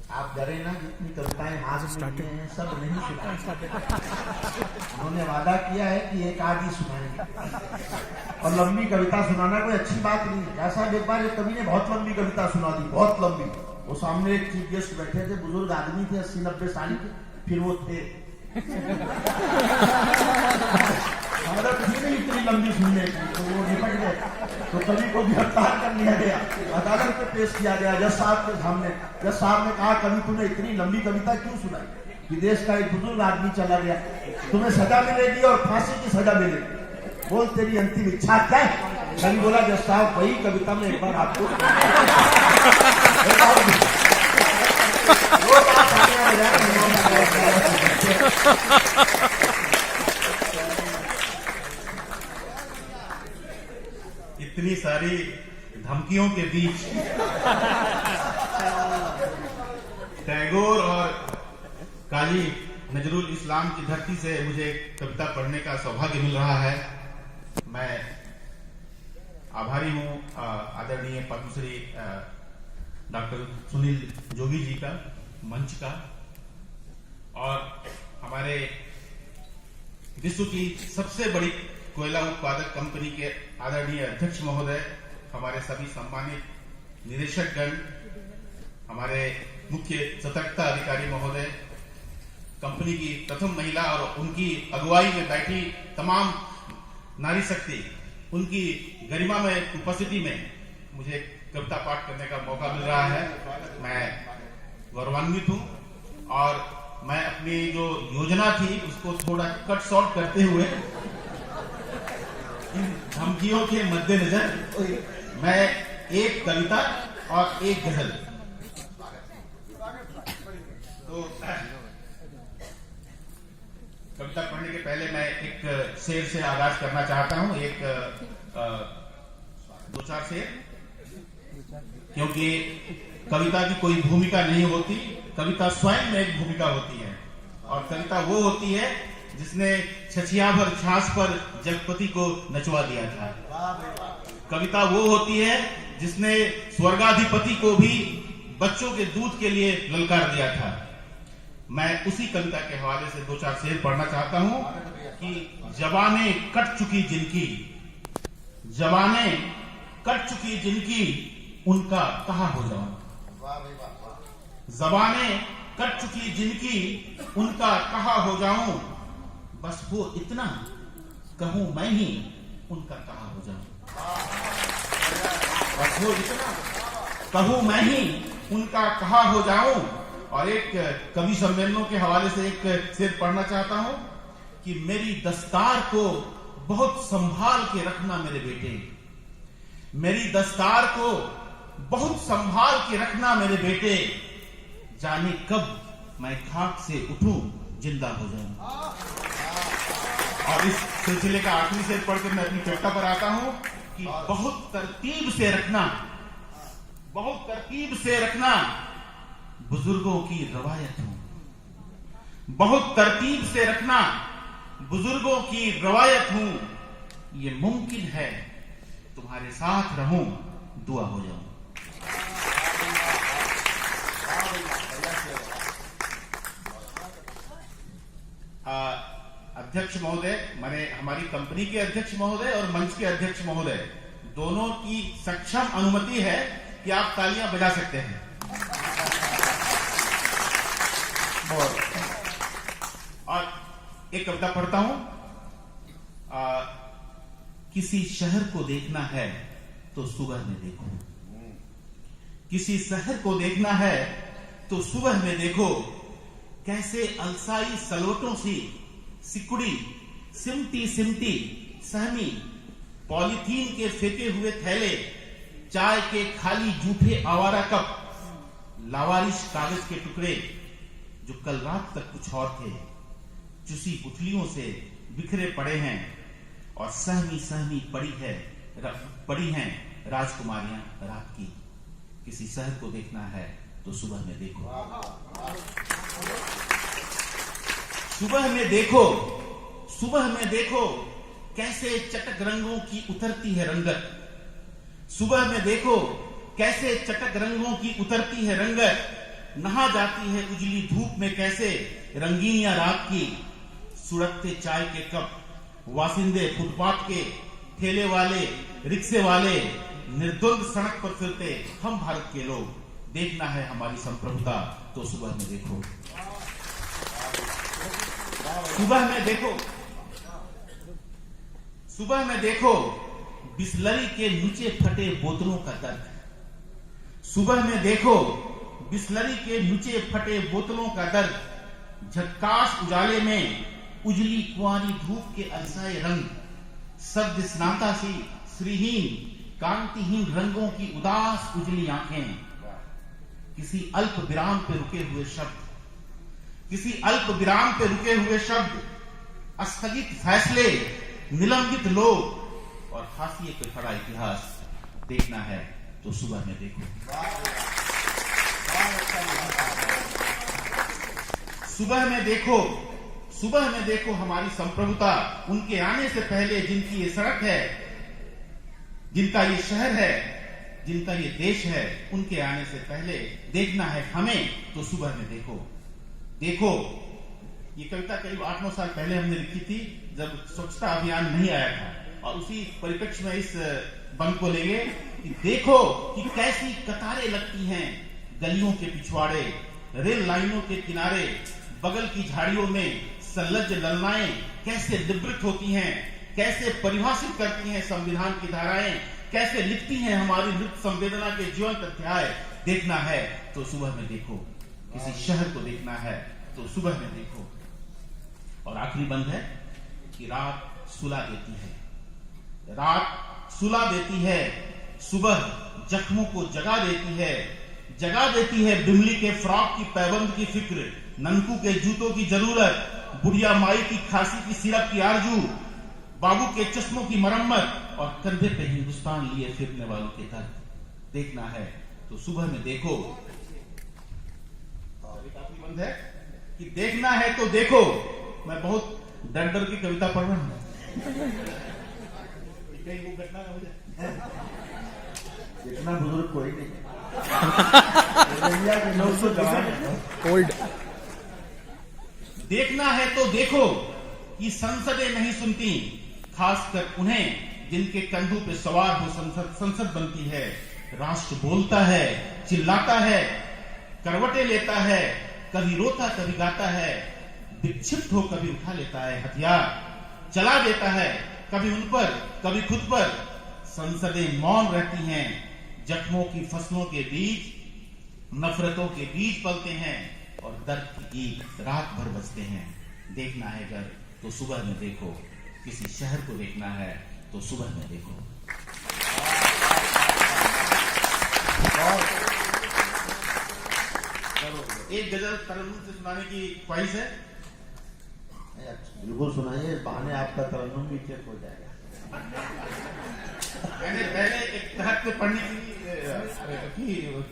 आप डरे ना, जितनी कविताएं हाथ में लिए हैं सब नहीं सुनाएंगे। उन्होंने वादा किया है कि एक आध ही सुनाएंगे, और लंबी कविता सुनाना कोई अच्छी बात नहीं है। ऐसा एक बार एक कवि ने बहुत लंबी कविता सुना दी, बहुत लंबी। वो सामने एक चीफ गेस्ट बैठे थे, बुजुर्ग आदमी थे, 80-90 साल के, फिर वो थे हमारा किसी ने इतनी लंबी सुनने की, तो वो निपट गए। तो कवि को गिरफ्तार कर लिया गया, अदालत में पेश किया गया जज साहब के सामने। जज साहब ने कहा, कवि तूने इतनी लंबी कविता क्यों सुनाई? कि देश का एक बुजुर्ग आदमी चला गया, तुम्हें सजा मिलेगी और फांसी की सजा मिलेगी, बोल तेरी अंतिम इच्छा क्या है? कवि बोला, जज साहब वही कविता में एक बार आपको इतनी सारी धमकियों के बीच टैगोर और काजी नजरुल इस्लाम की धरती से मुझे कविता पढ़ने का सौभाग्य मिल रहा है। मैं आभारी हूं आदरणीय पद्मश्री डॉक्टर सुनील जोगी जी का, मंच का, और हमारे विश्व की सबसे बड़ी कोयला उत्पादक कंपनी के आदरणीय अध्यक्ष महोदय, हमारे सभी सम्मानित निदेशकगण, हमारे मुख्य सतर्कता अधिकारी महोदय, कंपनी की प्रथम महिला और उनकी अगुवाई में बैठी तमाम नारी शक्ति, उनकी गरिमा में उपस्थिति में मुझे कविता पाठ करने का मौका मिल रहा है। मैं गौरवान्वित हूं, और मैं अपनी जो योजना थी उसको थोड़ा कट शॉर्ट करते हुए इन धमकियों के मद्देनजर मैं एक कविता और एक गजल, तो कविता पढ़ने के पहले मैं एक शेर से आगाज करना चाहता हूं, एक दो चार शेर, क्योंकि कविता की कोई भूमिका नहीं होती, कविता स्वयं में एक भूमिका होती है। और कविता वो होती है जिसने छछिया भर छाछ पर जगपति को नचवा दिया था। कविता वो होती है जिसने स्वर्गाधिपति को भी बच्चों के दूध के लिए ललकार दिया था। मैं उसी कविता के हवाले से दो चार शेर पढ़ना चाहता हूं कि जबाने कट चुकी जिनकी, जबाने कट चुकी जिनकी, उनका कहां हो जाऊं। जबाने कट चुकी जिनकी, उनका कहां हो जाऊं, बस वो इतना कहूं मैं ही, उनका कहां हो जाऊं। बस वो इतना कहूं मैं ही, उनका कहां हो जाऊं। और एक कवि सम्मेलनों के हवाले से एक शेर पढ़ना चाहता हूं कि मेरी दस्तार को बहुत संभाल के रखना मेरे बेटे, मेरी दस्तार को बहुत संभाल के रखना मेरे बेटे, जाने कब मैं खाक से उठूं जिंदा हो जाऊं। और इस सिलसिले का आखिरी शेर पढ़कर मैं अपनी कविता पर आता हूं कि बहुत तरतीब से रखना, बहुत तरतीब से रखना, बुजुर्गों की रवायत हूं। बहुत तरतीब से रखना, बुजुर्गों की रवायत हूं। ये मुमकिन है तुम्हारे साथ रहूं, दुआ हो जाऊं। अध्यक्ष महोदय, माने हमारी कंपनी के अध्यक्ष महोदय और मंच के अध्यक्ष महोदय, दोनों की सक्षम अनुमति है कि आप तालियां बजा सकते हैं। और एक कविता पढ़ता हूं। किसी शहर को देखना है तो सुबह में देखो, किसी शहर को देखना है तो सुबह में देखो, कैसे अलसाई सलवटों सी सिकुड़ी सिमटी सिमटी सहमी, पॉलीथीन के फेंके हुए थैले, चाय के खाली जूठे आवारा कप, लावारिश कागज के टुकड़े जो कल रात तक कुछ और थे, चुसी पुतलियों से बिखरे पड़े हैं, और सहमी सहमी पड़ी हैं राजकुमारियां रात की। किसी शहर को देखना है तो सुबह में देखो, सुबह में देखो, सुबह में देखो, कैसे चटक रंगों की उतरती है रंगत। सुबह में देखो कैसे चटक रंगों की उतरती है रंगत, नहा जाती है उजली धूप में कैसे रंगीनियां रात की, सुड़कते चाय के कप, वासिंदे फुटपाथ के, ठेले वाले, रिक्शे वाले, निर्द्वंद सड़क पर फिरते हम भारत के लोग। देखना है हमारी संप्रभुता तो सुबह में देखो, सुबह में देखो, सुबह में देखो बिस्लरी के नीचे फटे बोतलों का दर्द। सुबह में देखो बिस्लरी के नीचे फटे बोतलों का दर्द। झक्कास उजाले में उजली कुंवारी धूप के अलसाए रंग, शब्द स्नाता सी श्रीहीन कांतिहीन रंगों की उदास उजली आंखें। किसी अल्प विराम पे रुके हुए शब्द, किसी अल्प विराम पे रुके हुए शब्द, स्थगित फैसले, निलंबित लोग और हाशिए पे खड़ा इतिहास। देखना है तो सुबह में देखो, सुबह में देखो, सुबह में देखो हमारी संप्रभुता। उनके आने से पहले जिनकी ये सड़क है, जिनका ये शहर है, जिनका ये देश है, उनके आने से पहले देखना है हमें तो सुबह में देखो। देखो ये कविता करीब 8-9 साल पहले हमने लिखी थी जब स्वच्छता अभियान नहीं आया था, और उसी परिप्रेक्ष्य में इस बंद को लेंगे कि देखो कि कैसी कतारें लगती हैं गलियों के पिछवाड़े, रेल लाइनों के किनारे, बगल की झाड़ियों में संलज्ज ललनाएं कैसे निवृत्त होती हैं, कैसे परिभाषित करती हैं संविधान की धाराएं, कैसे लिखती हैं हमारी मृत संवेदना के जीवंत अध्याय। देखना है तो सुबह में देखो, किसी शहर को देखना है तो सुबह में देखो। और आखिरी बंद है कि रात सुला देती है, रात सुला देती है, सुबह जख्मों को जगा देती है, जगा देती है बिमली के फ्रॉक की पैबंद की फिक्र, ननकू के जूतों की जरूरत, बुढ़िया माई की खांसी की सिरप की आरजू, बाबू के चश्मों की मरम्मत और कंधे पे हिंदुस्तान लिए फिरने वालों के दर्द। देखना है तो सुबह में देखो। और एक आखिरी बंद है कि देखना है तो देखो। मैं बहुत डर डर की कविता पढ़ रहा हूं, कहीं वो घटना हो जाए। इतना बुजुर्ग कोई नहीं इंडिया के लोग तो जवान ओल्ड। देखना है तो देखो कि संसदें नहीं सुनती, खासकर उन्हें जिनके कंधों पे सवार हो संसद बनती है। राष्ट्र बोलता है, चिल्लाता है, करवटें लेता है, कभी रोता कभी गाता है, विक्षिप्त हो कभी उठा लेता है हथियार, चला देता है कभी उन पर कभी खुद पर। संसदें मौन रहती हैं, जख्मों की फसलों के बीच नफरतों के बीज पलते हैं और दर्द की गीत रात भर बजते हैं। देखना है घर तो सुबह में देखो, किसी शहर को देखना है तो सुबह में देखो। एक गजल तरन्नुम से सुनाने की ख्वाहिश है। बिल्कुल सुनाइए, बहाने आपका तरन्नुम भी चेक हो जाएगा। मैंने पहले एक तहत पे पढ़ने की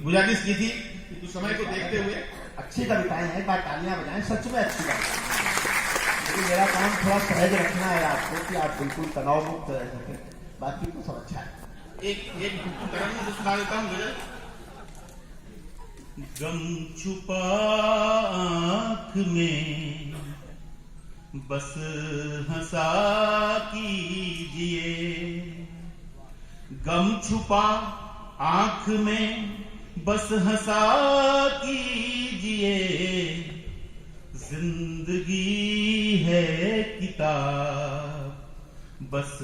गुजारिश की थी कि कुछ समय को देखते हुए। अच्छी कविताएं हैं, एक बार तालियां बजाएं, सच में अच्छी कविताएं। लेकिन मेरा काम थोड़ा सहज रखना है आपको कि आप बिल्कुल तनाव मुक्त रह सके, बाकी तो सब अच्छा है। एक तरन्नुम से सुना देता हूँ गजल। गम छुपा आँख में बस हंसा कीजिए, गम छुपा आंख में बस हंसा कीजिए, जिंदगी है किताब बस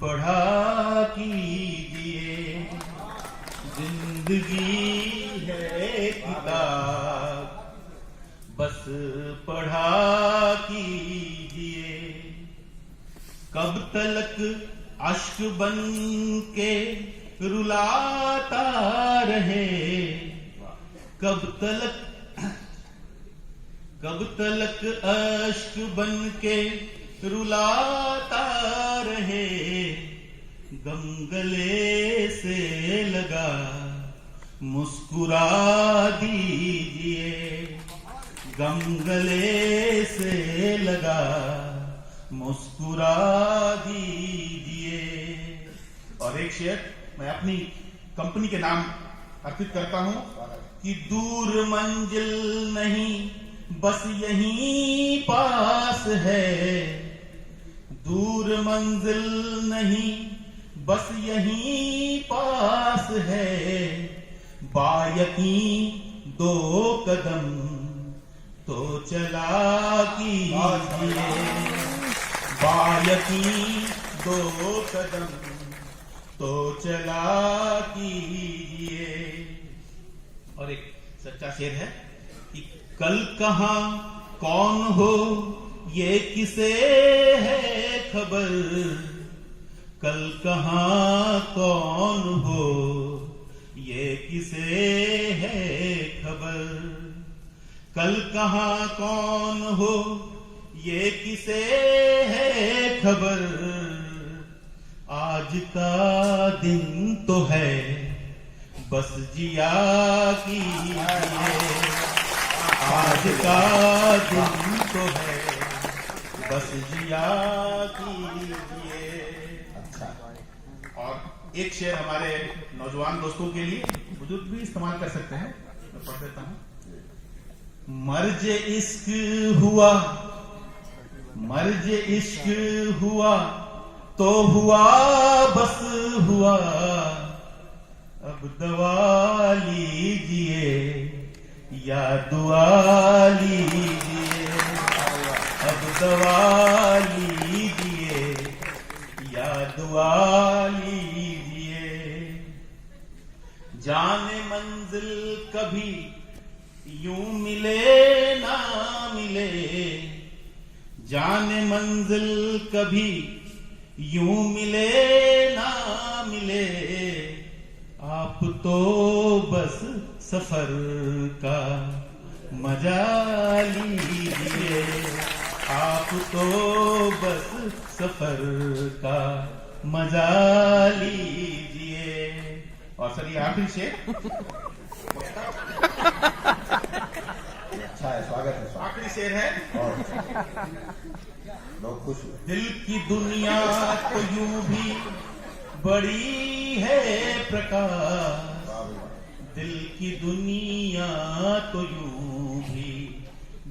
पढ़ा कीजिए, जिंदगी है किताब बस पढ़ा कीजिए। कब तलक अश्क बन के रुलाता रहे, कब तलक अश्क बन के रुलाता रहे, गम गले से लगा मुस्कुरा दीजिए, गम गले से लगा मुस्कुरा दीजिए। और एक शेर मैं अपनी कंपनी के नाम अर्पित करता हूं कि दूर मंजिल नहीं बस यहीं पास है, दूर मंजिल नहीं बस यहीं पास है, बायकीं 2 कदम तो चला कीजिए, बायकीं 2 कदम तो चला कीजिए। और एक सच्चा शेर है कि कल कहां कौन हो ये किसे है खबर, कल कहां कौन हो ये किसे है खबर, कल कहां कौन हो ये किसे है खबर, आज का दिन तो है बस जिया कीजिए, आज का दिन तो है बस जिया कीजिए। अच्छा, और एक शेर हमारे नौजवान दोस्तों के लिए, बुजुर्ग भी इस्तेमाल कर सकते हैं, मैं पढ़ देता हूं। मर्ज इश्क हुआ, मर्ज इश्क हुआ तो हुआ बस हुआ, अब दवा लीजिए या दुआ लीजिए, अब दवा लीजिए या दुआ लीजिए। जाने मंजिल कभी यूं मिले ना मिले, जाने मंजिल कभी यूं मिले ना मिले, आप तो बस सफर का मजा लीजिए, आप तो बस सफर का मजा लीजिए। और सर ये आखिरी शेर अच्छा है, स्वागत है, स्वागत। आखिरी शेर है। और लोग खुश हुए। दिल की दुनिया तो यूं भी बड़ी है प्रकाश, दिल की दुनिया तो यूं भी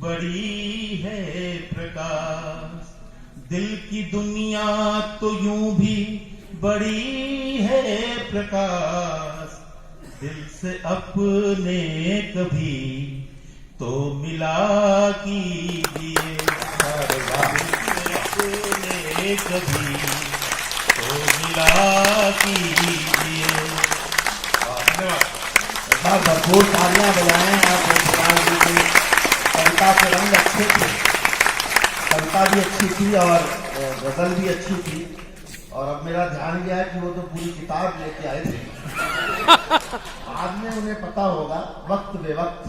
बड़ी है प्रकाश, दिल की दुनिया तो यूं भी बड़ी है प्रकाश, दिल से अपने कभी तो मिला कीजिए, अपने कभी तो मिला कीजिए। धन्यवाद। भरपूर तालियां बजाएं आप ओमप्रकाश जी की। कविता के रंग अच्छे थे, कविता भी अच्छी थी और गजल भी अच्छी थी। और अब मेरा ध्यान गया है कि वो तो पूरी किताब लेके आए थे। बाद में उन्हें पता होगा वक्त बे वक्त